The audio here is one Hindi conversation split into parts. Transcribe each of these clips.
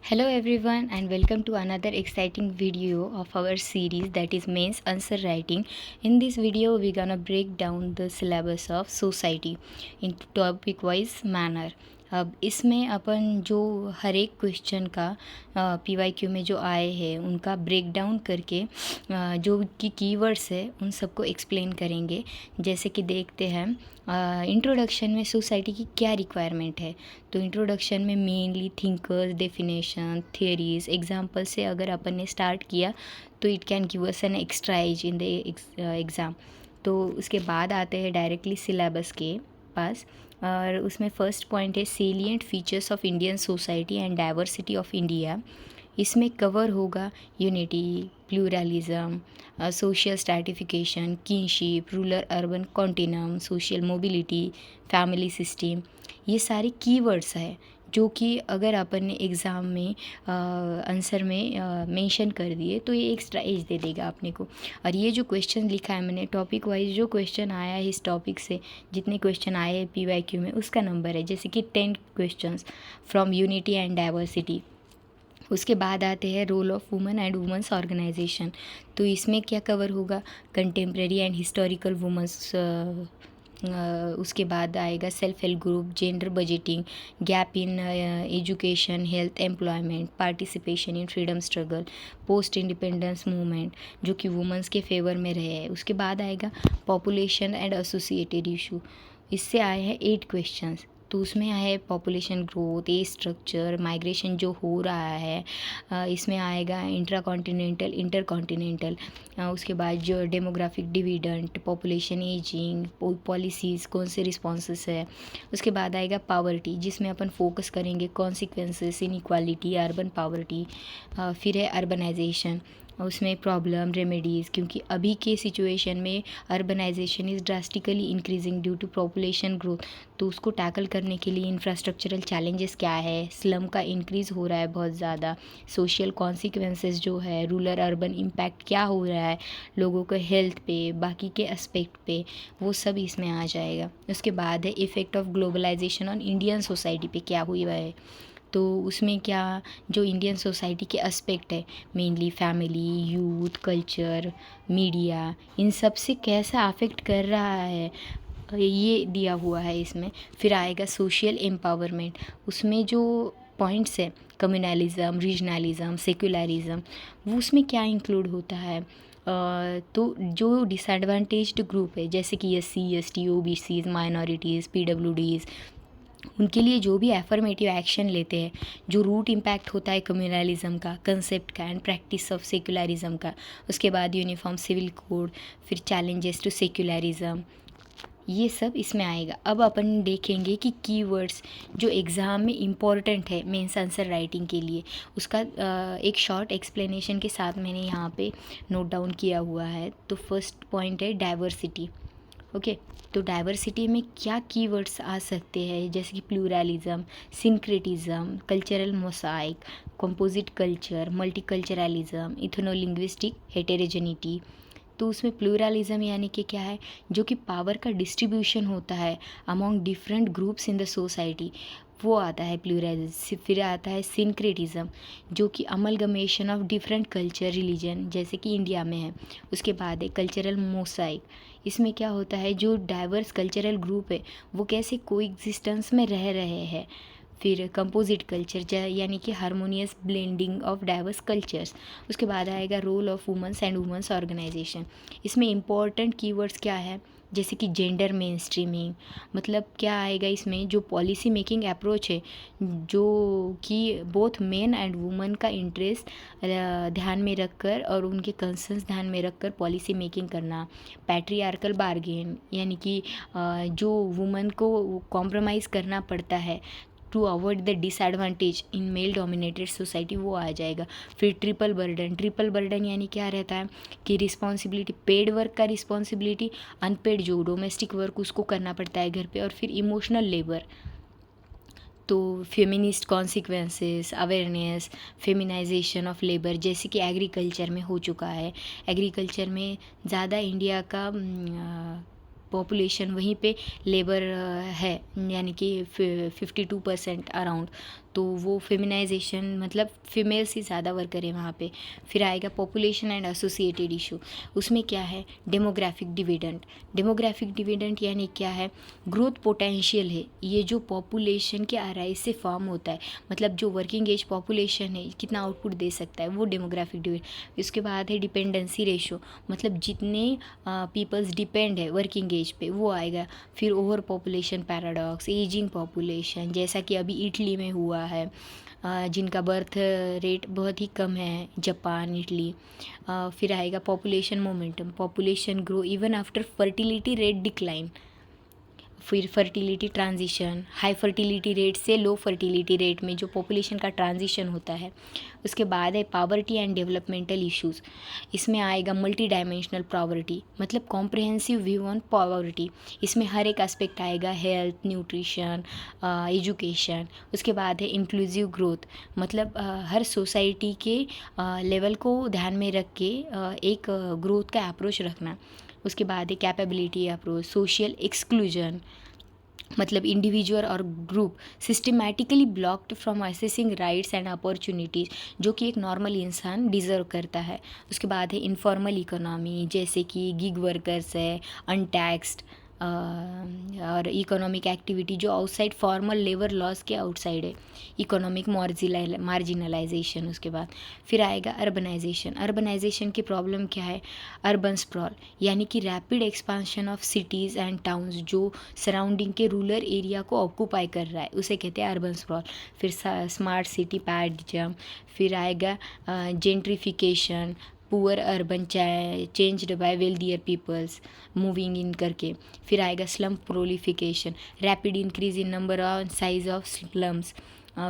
Hello everyone and welcome to another exciting video of our series that is mains answer writing. In this video we're gonna break down the syllabus of society in topic wise manner. अब इसमें अपन जो हर एक क्वेश्चन का PYQ में जो आए हैं उनका ब्रेक डाउन करके जो कि कीवर्ड्स है उन सबको एक्सप्लेन करेंगे। जैसे कि देखते हैं इंट्रोडक्शन में सोसाइटी की क्या रिक्वायरमेंट है। तो इंट्रोडक्शन में mainly thinkers, definition, theories, example से अगर अपन ने स्टार्ट किया तो it can give us an extra edge in the exam. तो उसके बाद आते हैं डायरेक्टली सिलेबस के पास और उसमें फर्स्ट पॉइंट है salient features of Indian society and diversity of India. इसमें कवर होगा unity, pluralism, social stratification, kinship, rural urban continuum, social mobility, family system. ये सारे कीवर्ड्स हैं जो कि अगर अपन ने एग्ज़ाम में आंसर में मेंशन कर दिए तो ये एक्स्ट्रा एज दे देगा अपने को। और ये जो क्वेश्चन लिखा है मैंने टॉपिक वाइज, जो क्वेश्चन आया है इस टॉपिक से, जितने क्वेश्चन आए हैं PYQ में उसका नंबर है, जैसे कि 10 questions from unity and diversity. उसके बाद आते हैं role of women and women's organisation. तो इसमें क्या कवर होगा, कंटेम्प्रेरी एंड हिस्टोरिकल वुमेंस। उसके बाद आएगा self help group, gender budgeting, gap in education, health, employment, participation in freedom struggle, post independence movement जो कि वुमेंस के फेवर में रहे हैं। उसके बाद आएगा पॉपुलेशन एंड एसोसिएटेड इशू। इससे आए हैं 8 क्वेश्चंस। तो उसमें है population growth, age structure, migration जो हो रहा है, इसमें आएगा इंट्रा कॉन्टिनेंटल, इंटर कॉन्टिनेंटल। उसके बाद जो demographic dividend, population ageing, policies कौन से रिस्पॉन्सेस है। उसके बाद आएगा पावर्टी जिसमें अपन फोकस करेंगे कॉन्सिक्वेंसेस, इनइक्वालिटी, अर्बन पावर्टी। फिर है अर्बनाइजेशन, उसमें प्रॉब्लम, रेमेडीज़, क्योंकि अभी के सिचुएशन में urbanisation is drastically increasing due to population growth. तो उसको टैकल करने के लिए इंफ्रास्ट्रक्चरल चैलेंजेस क्या है, स्लम का इंक्रीज़ हो रहा है बहुत ज़्यादा, सोशल कॉन्सिक्वेंसेस जो है, रूरल अर्बन इम्पैक्ट क्या हो रहा है लोगों के हेल्थ पे, बाकी के एस्पेक्ट पे, वो सब इसमें आ जाएगा। उसके बाद है effect of globalization on Indian society पे क्या हुआ है। तो उसमें क्या, जो इंडियन सोसाइटी के एस्पेक्ट है mainly family, youth, culture, media, इन सब से कैसा अफेक्ट कर रहा है ये दिया हुआ है इसमें। फिर आएगा सोशल एम्पावरमेंट, उसमें जो पॉइंट्स है कम्युनलिज्म, रीजनलिज्म, सेक्युलरिज्म, वो उसमें क्या इंक्लूड होता है। तो जो डिसएडवांटेज्ड ग्रुप है जैसे कि SC ST OBCs, minorities, PWDs, उनके लिए जो भी एफर्मेटिव एक्शन लेते हैं, जो रूट इम्पैक्ट होता है कम्युनलिज्म का, कंसेप्ट का एंड प्रैक्टिस ऑफ सेक्युलरिज्म का। उसके बाद यूनिफॉर्म सिविल कोड, फिर चैलेंजेस टू सेक्युलरिज्म, ये सब इसमें आएगा। अब अपन देखेंगे कि कीवर्ड्स जो एग्ज़ाम में इम्पॉर्टेंट है मेंस आंसर राइटिंग के लिए, उसका एक शॉर्ट एक्सप्लेनेशन के साथ मैंने यहाँ पे नोट डाउन किया हुआ है। तो फर्स्ट पॉइंट है डाइवर्सिटी। ओके, तो डाइवर्सिटी में क्या कीवर्ड्स आ सकते हैं, जैसे कि pluralism, syncretism, cultural mosaic, composite culture, multiculturalism, ethnolinguistic heterogeneity. तो उसमें प्लूरलिज्म यानी कि क्या है, जो कि पावर का डिस्ट्रीब्यूशन होता है among different groups in the society, वो आता है प्लूरलिज्म। फिर आता है सिंक्रेटिज्म जो कि amalgamation of different culture, religion, जैसे कि इंडिया में है। उसके बाद है कल्चरल मोसाइक, इसमें क्या होता है जो डाइवर्स कल्चरल ग्रुप है वो कैसे कोएग्जिस्टेंस में रह रहे हैं। फिर कंपोजिट कल्चर यानी कि harmonious blending of diverse cultures. उसके बाद आएगा role of women's and women's organisation. इसमें इंपॉर्टेंट कीवर्ड्स क्या है, जैसे कि जेंडर मेन स्ट्रीमिंग, मतलब क्या आएगा इसमें, जो पॉलिसी मेकिंग अप्रोच है जो कि बोथ मेन एंड वुमेन का इंटरेस्ट ध्यान में रखकर और उनके कंसर्न्स ध्यान में रखकर पॉलिसी मेकिंग करना। पैट्रियार्कल बार्गेन यानी कि जो वुमेन को कॉम्प्रोमाइज़ करना पड़ता है to avoid the disadvantage in male dominated society, वो आ जाएगा। फिर ट्रिपल बर्डन, ट्रिपल बर्डन यानी क्या रहता है कि रिस्पॉन्सिबिलिटी, पेड वर्क का रिस्पॉन्सिबिलिटी, अनपेड जो डोमेस्टिक वर्क उसको करना पड़ता है घर पे, और फिर इमोशनल लेबर। तो feminist consequences, awareness, feminisation of labour, जैसे कि एग्रीकल्चर में हो चुका है। एग्रीकल्चर में ज़्यादा इंडिया का पॉपुलेशन वहीं पे लेबर है, यानी कि 52% अराउंड, तो वो फेमिनाइजेशन मतलब फीमेल्स ही ज़्यादा वर्कर है वहाँ पे। फिर आएगा पॉपुलेशन एंड एसोसिएटेड इशू, उसमें क्या है, डेमोग्राफिक डिविडेंड। डेमोग्राफिक डिविडेंड यानी क्या है, ग्रोथ पोटेंशियल है, ये जो पॉपुलेशन के आराइज से फॉर्म होता है, मतलब जो वर्किंग एज पॉपुलेशन है कितना आउटपुट दे सकता है, वो डेमोग्राफिक डिविडेंड। इसके बाद है डिपेंडेंसी रेशो, मतलब जितने पीपल्स डिपेंड है वर्किंग एज पे वो आएगा। फिर over population paradox, ageing population, जैसा कि अभी इटली में हुआ है, जिनका बर्थ रेट बहुत ही कम है, जापान, इटली। फिर आएगा population momentum, population grow even after fertility rate decline. फिर fertility transition, high fertility rate से लो फर्टिलिटी रेट में जो पॉपुलेशन का ट्रांजिशन होता है। उसके बाद है पावर्टी एंड डेवलपमेंटल इश्यूज़, इसमें आएगा मल्टी डायमेंशनल पॉवर्टी, मतलब कॉम्प्रहेंसिव व्यू ऑन पॉवर्टी, इसमें हर एक एस्पेक्ट आएगा, हेल्थ, न्यूट्रिशन, एजुकेशन। उसके बाद है इंक्लूसिव ग्रोथ, मतलब हर सोसाइटी के लेवल को ध्यान में रख के एक ग्रोथ का अप्रोच रखना। उसके बाद है कैपेबिलिटी अप्रोच, सोशल एक्सक्लूजन, मतलब इंडिविजुअल और group systematically blocked from assessing rights and opportunities, जो कि एक नॉर्मल इंसान डिज़र्व करता है। उसके बाद है इनफॉर्मल इकोनॉमी, जैसे कि गिग वर्कर्स है, अनटैक्स्ड, और इकोनॉमिक एक्टिविटी जो आउटसाइड फॉर्मल लेबर लॉज के आउटसाइड है, इकोनॉमिक मार्जिनलाइजेशन। उसके बाद फिर आएगा अर्बनाइजेशन। अर्बनाइजेशन की प्रॉब्लम क्या है, अर्बन स्प्रॉल, यानी कि rapid expansion of cities and towns, जो सराउंडिंग के रूरल एरिया को ऑक्यूपाई कर रहा है, उसे कहते हैं अर्बन स्प्रॉल। फिर स्मार्ट सिटी पैराडिज्म। फिर आएगा gentrification, poor urban changed by wealthier peoples moving in करके। फिर आएगा slum proliferation, rapid increase in number और साइज ऑफ स्लम्स।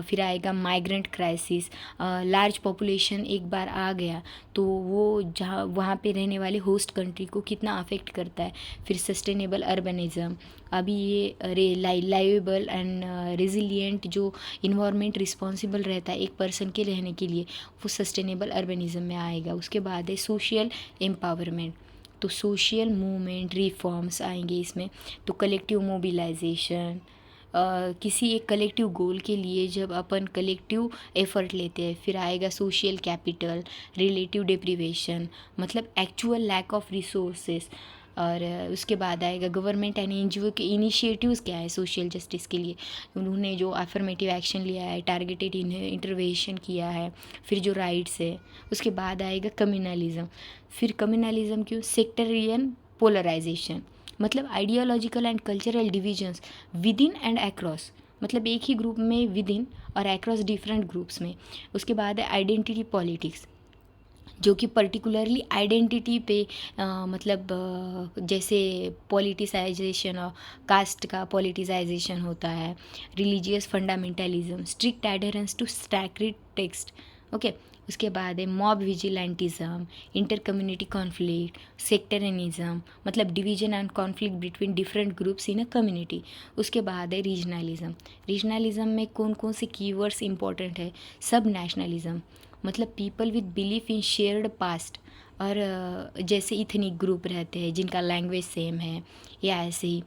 फिर आएगा माइग्रेंट क्राइसिस, लार्ज पॉपुलेशन एक बार आ गया तो वो जहाँ वहाँ पे रहने वाले होस्ट कंट्री को कितना अफेक्ट करता है। फिर सस्टेनेबल अर्बनिज़म, अभी ये लाइवेबल एंड रेजिलिएंट जो इन्वायरमेंट रिस्पॉन्सिबल रहता है एक पर्सन के रहने के लिए, वो सस्टेनेबल अर्बनिज़म में आएगा। उसके बाद है सोशल एम्पावरमेंट, तो सोशल मूवमेंट रिफॉर्म्स आएंगे इसमें। तो कलेक्टिव मोबिलाइजेशन, किसी एक कलेक्टिव गोल के लिए जब अपन कलेक्टिव एफर्ट लेते हैं। फिर आएगा सोशल कैपिटल, रिलेटिव डिप्रीवेशन, मतलब एक्चुअल लैक ऑफ रिसोर्सेज। और उसके बाद आएगा गवर्नमेंट एंड एनजीओ के इनिशिएटिव्स क्या है सोशल जस्टिस के लिए, उन्होंने जो अफर्मेटिव एक्शन लिया है, टारगेटेड इंटरवेंशन किया है। फिर जो राइट्स है। उसके बाद आएगा कम्युनलिज्म। फिर कम्युनलिज्म क्यों, सेक्टरियन पोलराइजेशन, मतलब ideological and cultural divisions with in and across, मतलब एक ही ग्रुप में विद इन और अक्रॉस डिफरेंट ग्रुप्स में। उसके बाद है आइडेंटिटी पॉलिटिक्स, जो कि पर्टिकुलरली आइडेंटिटी पे मतलब जैसे पॉलिटिसाइजेशन और कास्ट का पॉलिटिसाइजेशन होता है। Religious fundamentalism, strict adherence to sacred text. Okay. उसके बाद है mob vigilantism, inter community conflict, sectarianism, मतलब division and conflict between different groups in a community. उसके बाद है रीजनलिज्म। रीजनलिज्म में कौन कौन से कीवर्ड्स इंपॉर्टेंट है, सब नेशनलिज्म, मतलब people with belief in shared past, और जैसे इथनिक ग्रुप रहते हैं जिनका लैंग्वेज सेम है, या ऐसे ही।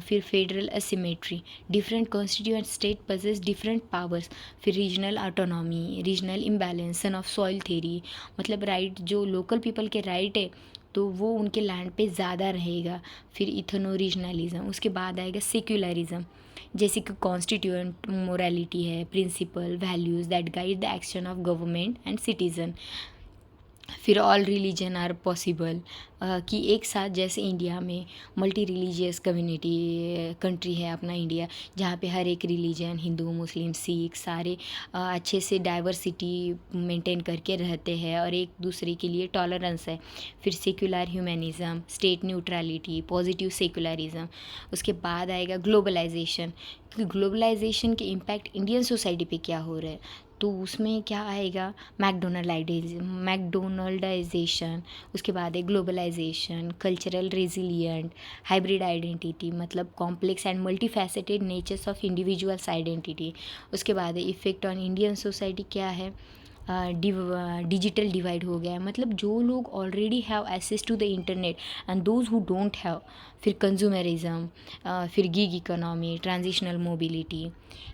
फिर federal asymmetry, different constituent state possess different powers. फिर regional autonomy, regional imbalance, son of soil theory, मतलब राइट जो लोकल पीपल के राइट है तो वो उनके लैंड पे ज़्यादा रहेगा। फिर इथनो रीजनलिज्म। उसके बाद आएगा सेक्युलरिज्म, जैसे कि कॉन्स्टिट्यूएंट मोरालिटी है, principal values that guide the action of government and citizen. फिर ऑल रिलीजन आर पॉसिबल, कि एक साथ जैसे इंडिया में मल्टी रिलीजियस कम्युनिटी कंट्री है अपना इंडिया, जहाँ पे हर एक रिलीजन, हिंदू, मुस्लिम, सिख, सारे अच्छे से डाइवर्सिटी मेंटेन करके रहते हैं और एक दूसरे के लिए टॉलरेंस है। फिर secular humanism, state neutrality, positive secularism. उसके बाद आएगा ग्लोबलाइजेशन, क्योंकि ग्लोबलाइजेशन के इम्पैक्ट इंडियन सोसाइटी पे क्या हो रहा है, तो उसमें क्या आएगा, मैकडोनल्डाइजेशन। उसके बाद है globalization, cultural resilient, hybrid identity, मतलब complex and multifaceted natures of individuals identity. उसके बाद है इफ़ेक्ट ऑन इंडियन सोसाइटी क्या है, डिजिटल डिवाइड हो गया है, मतलब जो लोग already have access to the internet and those who don't have, फिर कंज्यूमरिज्म, फिर गिग इकोनॉमी, ट्रांजिशनल मोबिलिटी,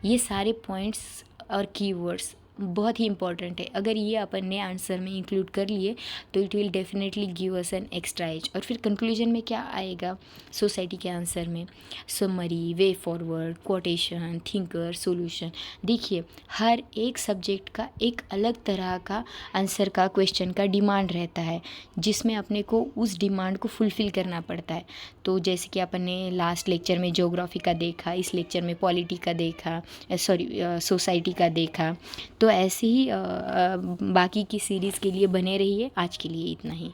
ये सारे पॉइंट्स और कीवर्ड्स बहुत ही इंपॉर्टेंट है। अगर ये अपन ने आंसर में इंक्लूड कर लिए तो it will definitely give us an extra edge. और फिर कंक्लूजन में क्या आएगा सोसाइटी के आंसर में? Summary, way forward, quotation, thinker, solution. देखिए हर एक सब्जेक्ट का एक अलग तरह का आंसर का क्वेश्चन का डिमांड रहता है, जिसमें अपने को उस डिमांड को फुलफ़िल करना पड़ता है। तो जैसे कि अपन ने लास्ट लेक्चर में ज्योग्राफी का देखा, इस लेक्चर में पॉलिटी का देखा, सोसाइटी का देखा। तो ऐसे ही बाकी की सीरीज़ के लिए बने रहिए। आज के लिए इतना ही।